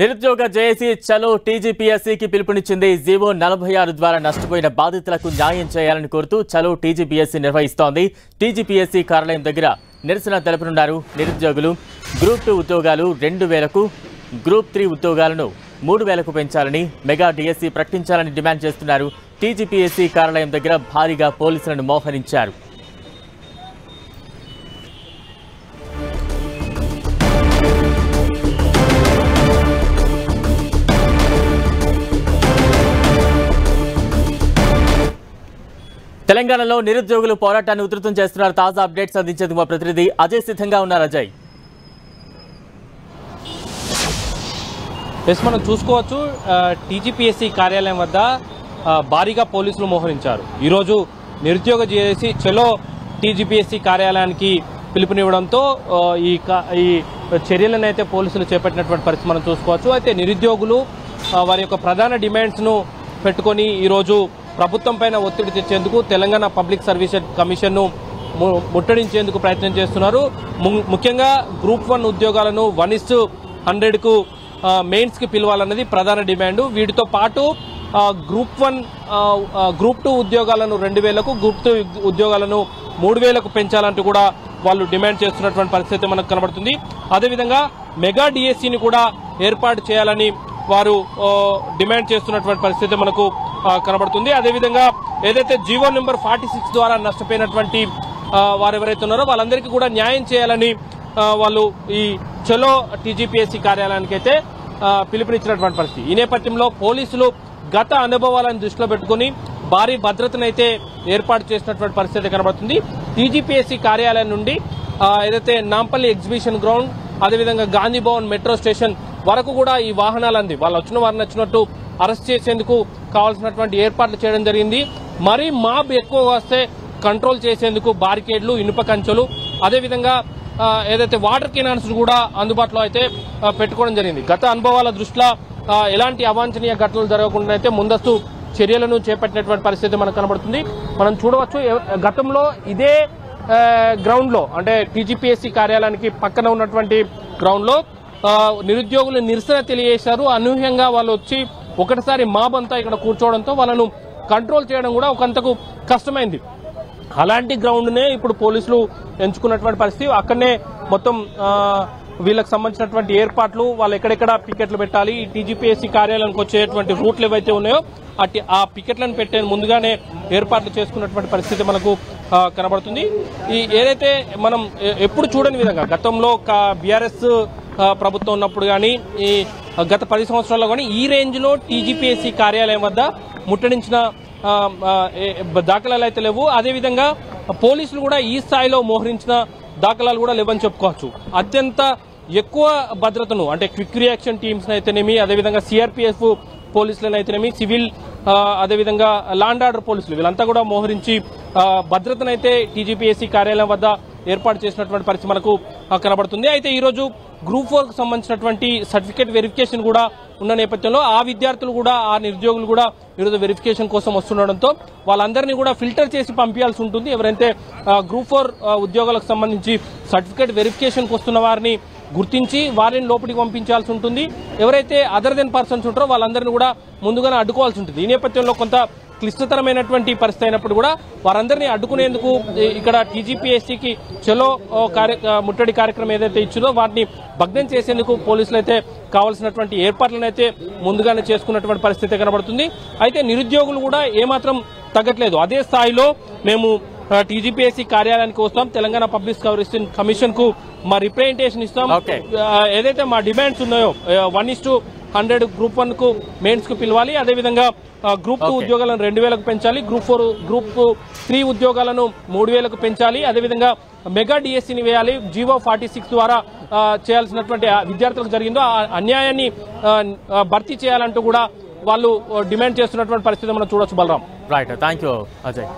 నిరుద్యోగ జేఏసీ చలో టీజీపీఎస్సీకి పిలుపునిచ్చింది. జీవో 46 ద్వారా నష్టపోయిన బాధితులకు న్యాయం చేయాలని కోరుతూ చలో టీజీపీఎస్సీ నిర్వహిస్తోంది. టీజీపీఎస్సీ కార్యాలయం దగ్గర నిరసన తెలుపనున్నారు నిరుద్యోగులు. గ్రూప్ 2 ఉద్యోగాలు 2000కు, గ్రూప్ 3 ఉద్యోగాలను 3000కు పెంచాలని, మెగా డిఎస్సీ ప్రకటించాలని డిమాండ్ చేస్తున్నారు. టీజీపీఎస్సీ కార్యాలయం దగ్గర భారీగా పోలీసులను మోహరించారు. తెలంగాణలో నిరుద్యోగులు పోరాటాన్ని ఉధృతం చేస్తున్నారు. తాజా అప్డేట్స్ అందించేందుకు మా ప్రతినిధి అజయ్ సిద్ధంగా ఉన్నారు. అజయ్, మనం చూసుకోవచ్చు టీజీపీఎస్సీ కార్యాలయం వద్ద భారీగా పోలీసులు మోహరించారు. ఈరోజు నిరుద్యోగ జేఏసీ చలో టీజీపీఎస్సీ కార్యాలయానికి పిలుపునివ్వడంతో ఈ చర్యలను అయితే పోలీసులు చేపట్టినటువంటి పరిస్థితి మనం చూసుకోవచ్చు. అయితే నిరుద్యోగులు వారి యొక్క ప్రధాన డిమాండ్స్ను పెట్టుకొని ఈరోజు ప్రభుత్వం పైన ఒత్తిడి తెచ్చేందుకు తెలంగాణ పబ్లిక్ సర్వీస్ కమిషన్ను ముట్టడించేందుకు ప్రయత్నం చేస్తున్నారు. ముఖ్యంగా గ్రూప్ 1 ఉద్యోగాలను 1:100కు మెయిన్స్కి పిలవాలన్నది ప్రధాన డిమాండ్. వీటితో పాటు గ్రూప్ 2 ఉద్యోగాలను 2000కు, గ్రూప్ 2 ఉద్యోగాలను 3000కు పెంచాలంటూ కూడా వాళ్ళు డిమాండ్ చేస్తున్నటువంటి పరిస్థితి మనకు కనబడుతుంది. అదేవిధంగా మెగా డిఎస్సీని కూడా ఏర్పాటు చేయాలని వారు డిమాండ్ చేస్తున్నటువంటి పరిస్థితి మనకు కనబడుతుంది. అదేవిధంగా ఏదైతే జీవో నెంబర్ 46 ద్వారా నష్టపోయినటువంటి వారు ఎవరైతే ఉన్నారో వాళ్ళందరికీ కూడా న్యాయం చేయాలని వాళ్ళు ఈ చలో టీజీపీఎస్సీ కార్యాలయానికి అయితే పిలుపునిచ్చినటువంటి పరిస్థితి. ఈ నేపథ్యంలో పోలీసులు గత అనుభవాలను దృష్టిలో పెట్టుకుని భారీ భద్రతనైతే ఏర్పాటు చేసినటువంటి పరిస్థితి కనబడుతుంది. టీజీపీఎస్సీ కార్యాలయం నుండి ఏదైతే నాంపల్లి ఎగ్జిబిషన్ గ్రౌండ్, అదేవిధంగా గాంధీ భవన్ మెట్రో స్టేషన్ వరకు కూడా ఈ వాహనాలంది వాళ్ళు వచ్చిన వారిని వచ్చినట్టు అరెస్ట్ చేసేందుకు కావాల్సినటువంటి ఏర్పాట్లు చేయడం జరిగింది. మరీ మాబ్ ఎక్కువ వస్తే కంట్రోల్ చేసేందుకు బారికేడ్లు, ఇనుప కంచెలు, అదేవిధంగా ఏదైతే వాటర్ కెనాన్స్ కూడా అందుబాటులో అయితే పెట్టుకోవడం జరిగింది. గత అనుభవాల దృష్ట్యా ఎలాంటి అవాంఛనీయ ఘటనలు జరగకుండా అయితే ముందస్తు చర్యలను చేపట్టినటువంటి పరిస్థితి మనకు కనబడుతుంది. మనం చూడవచ్చు గతంలో ఇదే గ్రౌండ్ లో, అంటే టీజీపీఎస్సీ కార్యాలయానికి పక్కన ఉన్నటువంటి గ్రౌండ్ లో నిరుద్యోగులు నిరసన తెలియజేశారు. అనూహ్యంగా వాళ్ళు వచ్చి ఒకటిసారి మాబ్ అంతా ఇక్కడ కూర్చోవడంతో వాళ్ళను కంట్రోల్ చేయడం కూడా ఒకంతకు కష్టమైంది. అలాంటి గ్రౌండ్ నే ఇప్పుడు పోలీసులు ఎంచుకున్నటువంటి పరిస్థితి. అక్కడనే మొత్తం వీళ్ళకి సంబంధించినటువంటి ఏర్పాట్లు, వాళ్ళు ఎక్కడెక్కడ పికెట్లు పెట్టాలి, ఈ టీజీపీఎస్సీ కార్యాలయానికి వచ్చేటువంటి రూట్లు ఏవైతే ఉన్నాయో ఆ పికెట్లను పెట్టే ముందుగానే ఏర్పాట్లు చేసుకున్నటువంటి పరిస్థితి మనకు కనబడుతుంది. ఈ ఏదైతే మనం ఎప్పుడు చూడని విధంగా గతంలో బీఆర్ఎస్ ప్రభుత్వం ఉన్నప్పుడు కానీ, ఈ గత 10 సంవత్సరాల్లో కానీ ఈ రేంజ్ లో టీజీపీఎస్సీ కార్యాలయం వద్ద ముట్టడించిన దాఖలాలు అయితే లేవు. అదేవిధంగా పోలీసులు కూడా ఈ స్థాయిలో మోహరించిన దాఖలాలు కూడా లేవని చెప్పుకోవచ్చు. అత్యంత ఎక్కువ భద్రతను, అంటే క్విక్ రియాక్షన్ టీమ్స్ అయితేనేమి, అదేవిధంగా సిఆర్పీఎఫ్ పోలీసులను అయితేనేమి, సివిల్, అదేవిధంగా లాండ్ ఆర్డర్ పోలీసులు, వీళ్ళంతా కూడా మోహరించి భద్రతనైతే టీజీపీఎస్సీ కార్యాలయం వద్ద ఏర్పాటు చేసినటువంటి పరిస్థితి మనకు కనబడుతుంది. అయితే ఈరోజు గ్రూప్ 4కు సంబంధించినటువంటి సర్టిఫికేట్ వెరిఫికేషన్ కూడా ఉన్న నేపథ్యంలో ఆ విద్యార్థులు కూడా, ఆ నిరుద్యోగులు కూడా ఈరోజు వెరిఫికేషన్ కోసం వస్తుండడంతో వాళ్ళందరినీ కూడా ఫిల్టర్ చేసి పంపించాల్సి ఉంటుంది. ఎవరైతే గ్రూప్ 4 ఉద్యోగాలకు సంబంధించి సర్టిఫికేట్ వెరిఫికేషన్కి వస్తున్న వారిని గుర్తించి వారిని లోపలికి పంపించాల్సి ఉంటుంది. ఎవరైతే అదర్ దెన్ పర్సన్స్ ఉంటారో వాళ్ళందరినీ కూడా ముందుగానే అడ్డుకోవాల్సి ఉంటుంది. ఈ నేపథ్యంలో కొంత క్లిష్టతరమైనటువంటి పరిస్థితి అయినప్పుడు కూడా వారందరినీ అడ్డుకునేందుకు ఇక్కడ టీజీపీఎస్సీకి చలో ముట్టడి కార్యక్రమం ఏదైతే ఇచ్చిందో వాటిని భగ్నం చేసేందుకు పోలీసులు అయితే కావాల్సినటువంటి ఏర్పాట్లను అయితే ముందుగానే చేసుకున్నటువంటి పరిస్థితి కనబడుతుంది. అయితే నిరుద్యోగులు కూడా ఏమాత్రం తగ్గట్లేదు. అదే స్థాయిలో మేము టీజీపీఎస్సీ కార్యాలయానికి వస్తాం, తెలంగాణ పబ్లిక్ సర్వీస్ కమిషన్ కు మా రిప్రజెంటేషన్ ఇస్తాం, ఏదైతే మా డిమాండ్స్ ఉన్నాయో 1:100 గ్రూప్ 1కు మెయిన్స్ కు పిలవాలి, అదేవిధంగా గ్రూప్ 2 ఉద్యోగాలను 2000కు పెంచాలి, గ్రూప్ 3 ఉద్యోగాలను 3000కు పెంచాలి, అదేవిధంగా మెగా డిఎస్సీని వేయాలి, జీవో 46 ద్వారా చేయాల్సినటువంటి విద్యార్థులకు జరిగిందో ఆ అన్యాయాన్ని భర్తీ చేయాలంటూ కూడా వాళ్ళు డిమాండ్ చేస్తున్నటువంటి పరిస్థితి మనం చూడొచ్చు. Balram. Right, thank you Ajay.